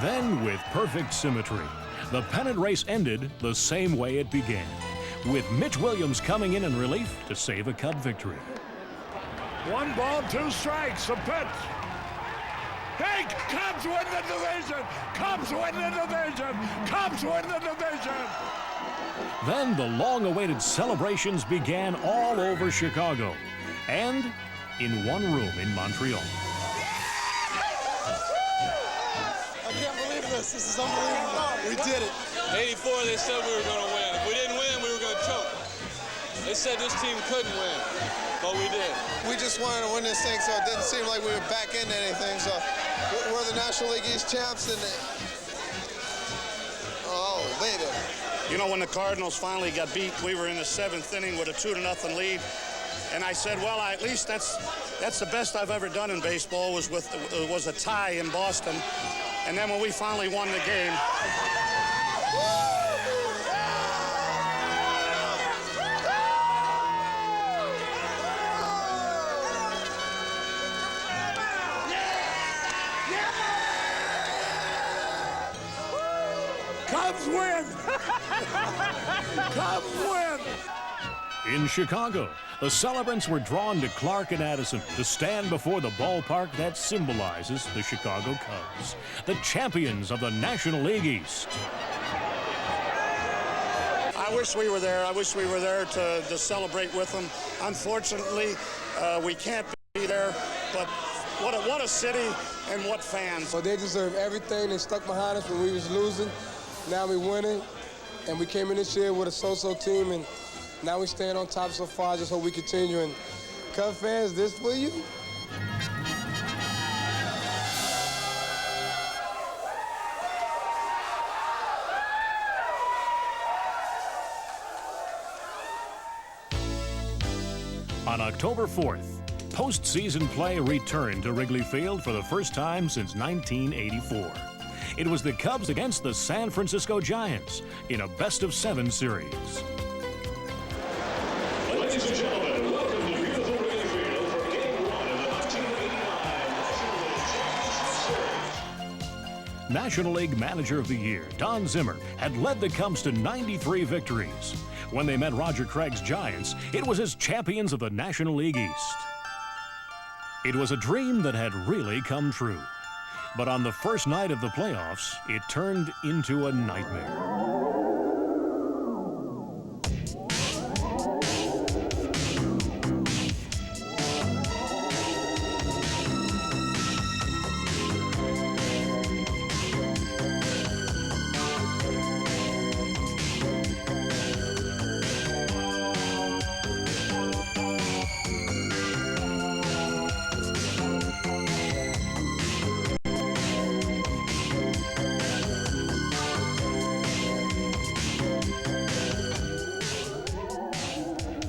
lead. Then, with perfect symmetry, the pennant race ended the same way it began, with Mitch Williams coming in relief to save a Cub victory. 1 ball, 2 strikes. A pitch. Hey, Cubs win the division! Cubs win the division! Cubs win the division! Then the long-awaited celebrations began all over Chicago and in one room in Montreal. I can't believe this. This is unbelievable. We did it. 84, they said we were going to win. If we didn't win, we were going to choke. They said this team couldn't win, but we did. We just wanted to win this thing, so it didn't seem like we were back into anything. So we're the National League East champs, and oh, baby. You know, when the Cardinals finally got beat, we were in the 7th inning with a 2-0 lead, and I said, well, at least that's the best I've ever done in baseball. Was a tie in Boston, and then when we finally won the game. Cubs win! Cubs win! In Chicago, the celebrants were drawn to Clark and Addison to stand before the ballpark that symbolizes the Chicago Cubs, the champions of the National League East. I wish we were there. I wish we were there to celebrate with them. Unfortunately, we can't be there, but what a city and what fans. Well, they deserve everything. They stuck behind us when we was losing. Now we winning, and we came in this year with a so-so team, and now we stand on top so far. I just hope we continue. And Cub fans, this for you. On October 4th, postseason play returned to Wrigley Field for the first time since 1984. It was the Cubs against the San Francisco Giants in a best-of-7 series. Ladies and gentlemen, welcome to beautiful Wrigley Field for Game 1 of the 1989 National League Manager of the Year, Don Zimmer, had led the Cubs to 93 victories. When they met Roger Craig's Giants, it was as champions of the National League East. It was a dream that had really come true. But on the first night of the playoffs, it turned into a nightmare.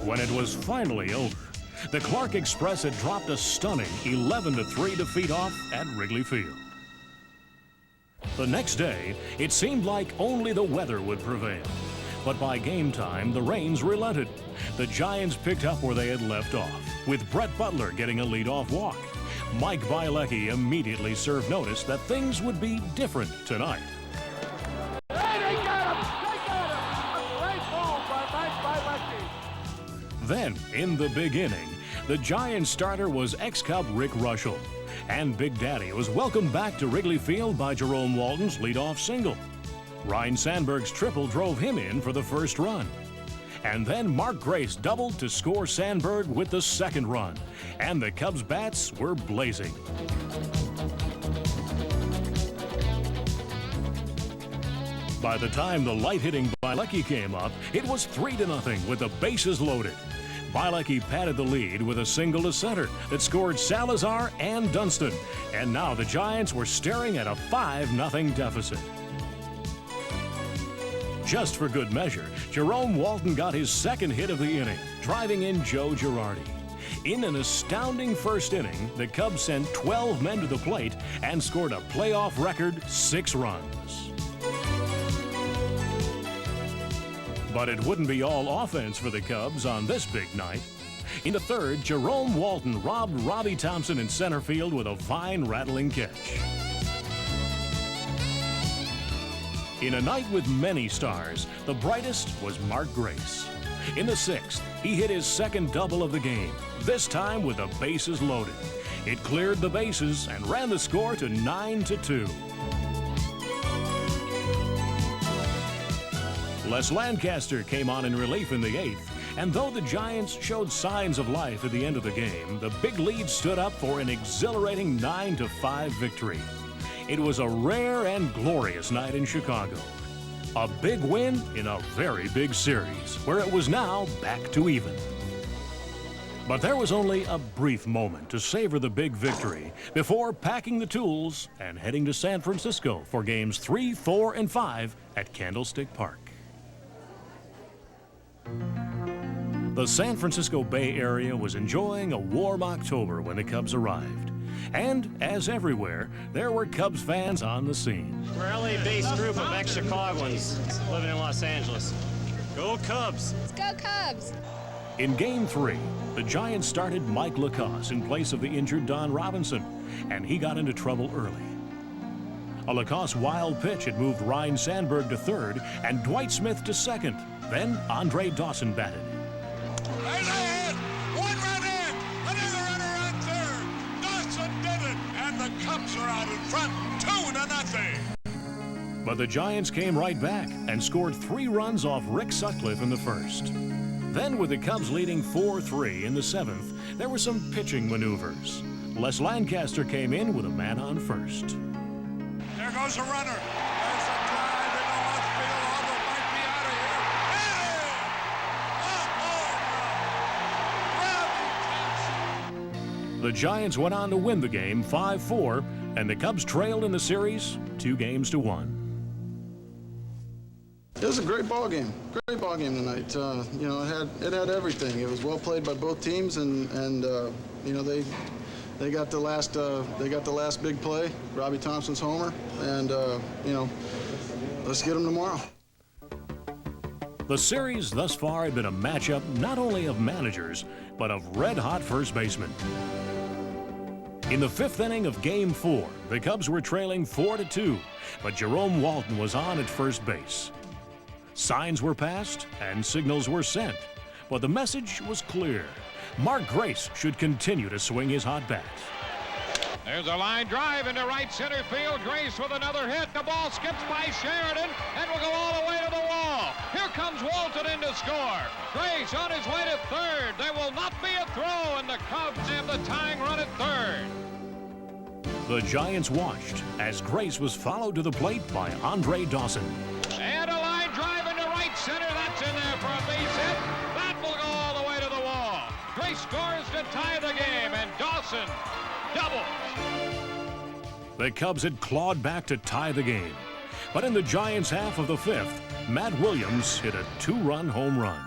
When it was finally over, the Clark Express had dropped a stunning 11-3 defeat off at Wrigley Field. The next day, it seemed like only the weather would prevail. But by game time, the rains relented. The Giants picked up where they had left off, with Brett Butler getting a leadoff walk. Mike Bielecki immediately served notice that things would be different tonight. Hey, they got him! They got him! A great ball by Mike Bielecki. Then, in the big inning, the Giants starter was ex-Cub Rick Rushell. And Big Daddy was welcomed back to Wrigley Field by Jerome Walton's leadoff single. Ryne Sandberg's triple drove him in for the first run. And then Mark Grace doubled to score Sandberg with the second run. And the Cubs' bats were blazing. By the time the light-hitting Bielecki came up, it was 3-0 with the bases loaded. Bielecki padded the lead with a single to center that scored Salazar and Dunston. And now the Giants were staring at a 5-0 deficit. Just for good measure, Jerome Walton got his second hit of the inning, driving in Joe Girardi. In an astounding first inning, the Cubs sent 12 men to the plate and scored a playoff record 6 runs. But it wouldn't be all offense for the Cubs on this big night. In the third, Jerome Walton robbed Robbie Thompson in center field with a vine-rattling catch. In a night with many stars, the brightest was Mark Grace. In the sixth, he hit his second double of the game, this time with the bases loaded. It cleared the bases and ran the score to 9-2. Les Lancaster came on in relief in the eighth, and though the Giants showed signs of life at the end of the game, the big lead stood up for an exhilarating 9-5 victory. It was a rare and glorious night in Chicago. A big win in a very big series, where it was now back to even. But there was only a brief moment to savor the big victory before packing the tools and heading to San Francisco for games 3, 4, and 5 at Candlestick Park. The San Francisco Bay Area was enjoying a warm October when the Cubs arrived. And, as everywhere, there were Cubs fans on the scene. We're an LA-based group of ex-Chicagoans living in Los Angeles. Go Cubs! Let's go Cubs! In Game 3, the Giants started Mike Lacoste in place of the injured Don Robinson, and he got into trouble early. A Lacoste wild pitch had moved Ryne Sandberg to third and Dwight Smith to second. Then Andre Dawson batted. Right ahead, 1 run in, another runner on third. Dawson did it, and the Cubs are out in front, 2-0. But the Giants came right back and scored 3 runs off Rick Sutcliffe in the first. Then, with the Cubs leading 4-3 in the seventh, there were some pitching maneuvers. Les Lancaster came in with a man on first. There goes a runner. There's a drive into left field. Auburn might be out of here. Hit it! The Giants went on to win the game 5-4, and the Cubs trailed in the series 2-1. It was a great ball game. Great ball game tonight. You know, it had everything. It was well played by both teams, and you know, they got the last big play, Robbie Thompson's homer, and you know, let's get them tomorrow. The series thus far had been a matchup not only of managers, but of red-hot first basemen. In the fifth inning of Game 4, the Cubs were trailing 4-2, but Jerome Walton was on at first base. Signs were passed and signals were sent, but the message was clear. Mark Grace should continue to swing his hot bat. There's a line drive into right center field. Grace with another hit. The ball skips by Sheridan and will go all the way to the wall. Here comes Walton in to score. Grace on his way to third. There will not be a throw, and the Cubs have the tying run at third. The Giants watched as Grace was followed to the plate by Andre Dawson. And a line drive into right center. That's in there for a base hit. That will go all the way to the wall. Grace scores to tie the game, and Dawson doubles. The Cubs had clawed back to tie the game. But in the Giants' half of the fifth, Matt Williams hit a 2-run home run.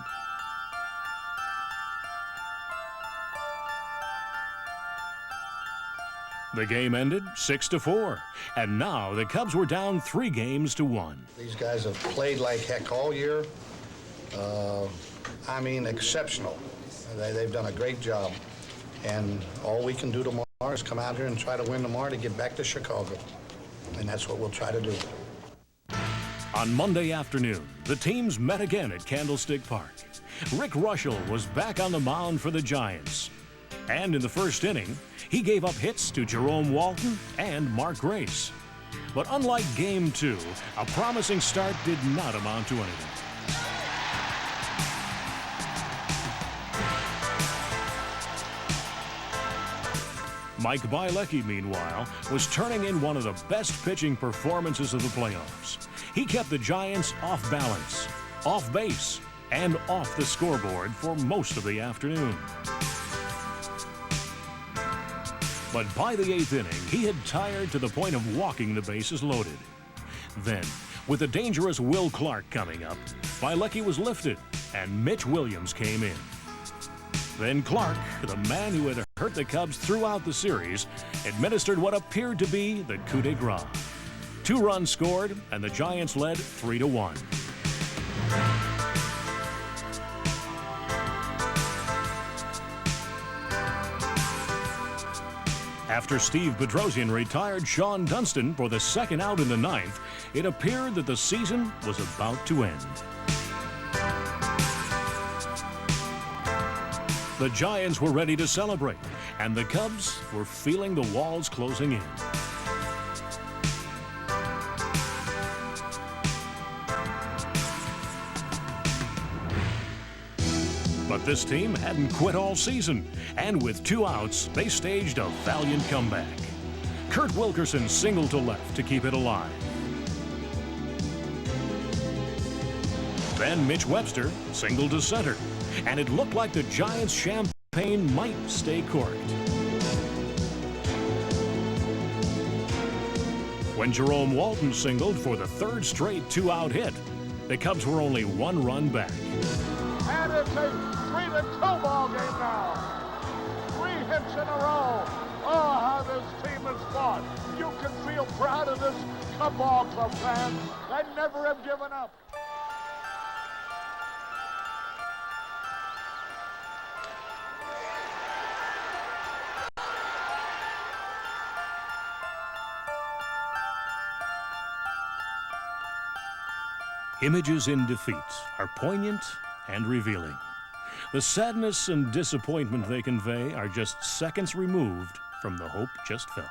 The game ended 6-4, and now the Cubs were down 3-1. These guys have played like heck all year. I mean, exceptional. They've done a great job, and all we can do tomorrow Is come out here and try to win tomorrow to get back to Chicago. And that's what we'll try to do. On Monday afternoon, the teams met again at Candlestick Park. Rick Russell was back on the mound for the Giants. And in the first inning, he gave up hits to Jerome Walton and Mark Grace. But unlike Game 2, a promising start did not amount to anything. Mike Bielecki, meanwhile, was turning in one of the best pitching performances of the playoffs. He kept the Giants off balance, off base, and off the scoreboard for most of the afternoon. But by the 8th inning, he had tired to the point of walking the bases loaded. Then, with the dangerous Will Clark coming up, Bielecki was lifted, and Mitch Williams came in. Then Clark, the man who had hurt the Cubs throughout the series, administered what appeared to be the coup de grace. 2 runs scored, and the Giants led 3-1. After Steve Bedrosian retired Sean Dunston for the second out in the 9th, it appeared that the season was about to end. The Giants were ready to celebrate, and the Cubs were feeling the walls closing in. But this team hadn't quit all season, and with 2 outs, they staged a valiant comeback. Kurt Wilkerson singled to left to keep it alive. Then Mitch Webster singled to center, and it looked like the Giants' champagne might stay corked. When Jerome Walton singled for the 3rd straight 2-out hit, the Cubs were only 1 run back. And it's a 3-2 ball game now. 3 hits in a row. Oh, how this team has fought. You can feel proud of this Cub Ball Club fans. They never have given up. Images in defeat are poignant and revealing. The sadness and disappointment they convey are just seconds removed from the hope just felt.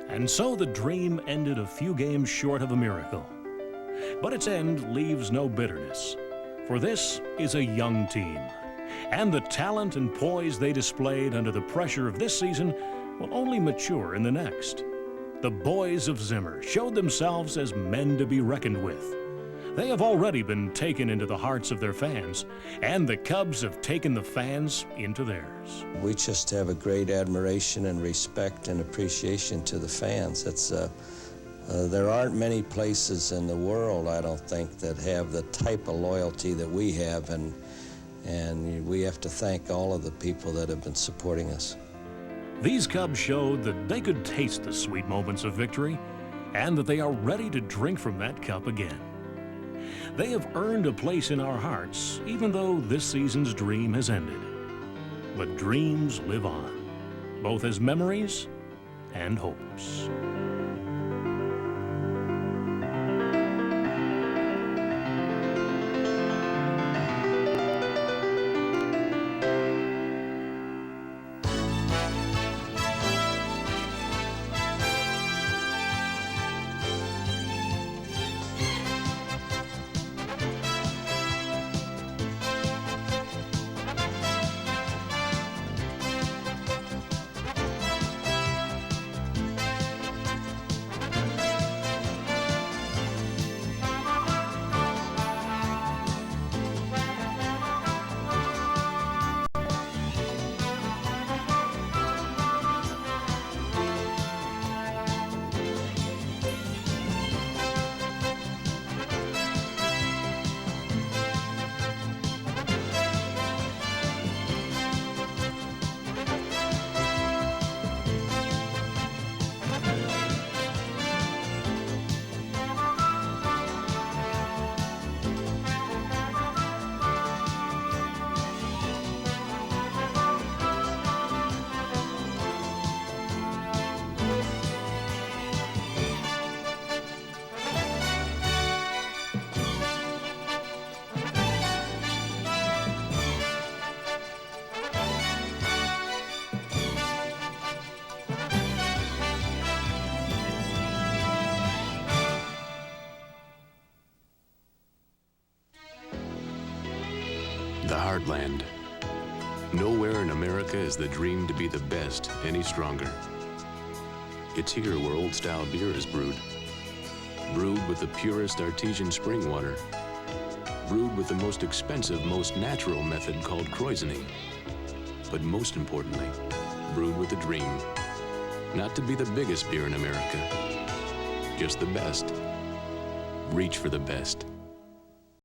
And so the dream ended a few games short of a miracle. But its end leaves no bitterness, for this is a young team, and the talent and poise they displayed under the pressure of this season will only mature in the next. The boys of Zimmer showed themselves as men to be reckoned with. They have already been taken into the hearts of their fans, and the Cubs have taken the fans into theirs. We just have a great admiration and respect and appreciation to the fans. There aren't many places in the world, I don't think, that have the type of loyalty that we have, and we have to thank all of the people that have been supporting us. These Cubs showed that they could taste the sweet moments of victory, and that they are ready to drink from that cup again. They have earned a place in our hearts, even though this season's dream has ended. But dreams live on, both as memories and hopes. heartland. Nowhere in America is the dream to be the best any stronger. It's here where old-style beer is brewed. Brewed with the purest artesian spring water. Brewed with the most expensive, most natural method called krausening. But most importantly, brewed with a dream. Not to be the biggest beer in America, just the best. Reach for the best.